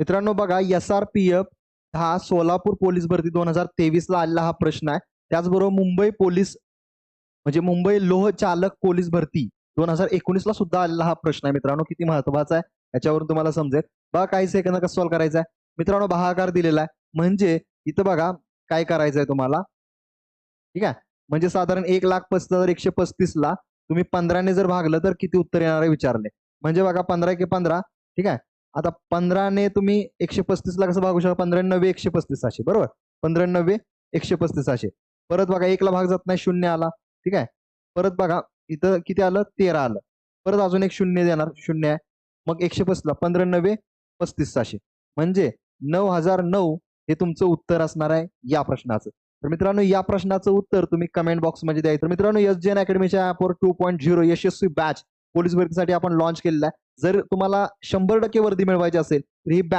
मित्रांनो बघा, SRPF हा सोलापूर पोलीस भरती 2023 ला आलेला हा प्रश्न आहे. त्याचबरोबर मुंबई पोलीस म्हणजे मुंबई लोह चालक पोलीस भरती 2019 ला सुद्धा आलेला हा प्रश्न आहे. मित्रांनो किती महत्वाचा आहे याच्यावरून तुम्हाला समजेल. बघा काही सेकंद कसं सॉल्व्ह करायचा आहे. मित्रांनो भागाकार दिलेला आहे, म्हणजे इथं बघा काय करायचं आहे तुम्हाला. ठीक आहे, म्हणजे साधारण 1,35,135 ला तुम्ही 15 ने जर भागलं तर किती उत्तर येणार आहे विचारले. म्हणजे बघा 15 के 15. ठीक आहे, आता 15 ने तुम्ही 135 ला कसं भागू शकता. 15 9 135 असे, बरोबर. 15 9 135 असे. परत बघा 1 ला भाग जात नाही, 0 आला. ठीक आहे, परत बघा इथं किती आलं, 13 आलं. परत अजून एक 0 देणार, 0 आहे. मग 135 ला 15 9 35 असे, म्हणजे 9009 हे तुमचं उत्तर असणार आहे या प्रश्नाचं. तर मित्रांनो या प्रश्नाचं उत्तर तुम्ही कमेंट बॉक्समध्ये द्यायचं. तर मित्रांनो SJN अकॅडमीच्या ॲपवर 2.0 यशस्वी बॅच पोलीस भरतीसाठी आपण लॉन्च केलेला आहे. जर तुम्हाला 100% वर्दी मिळवायची असेल तर ही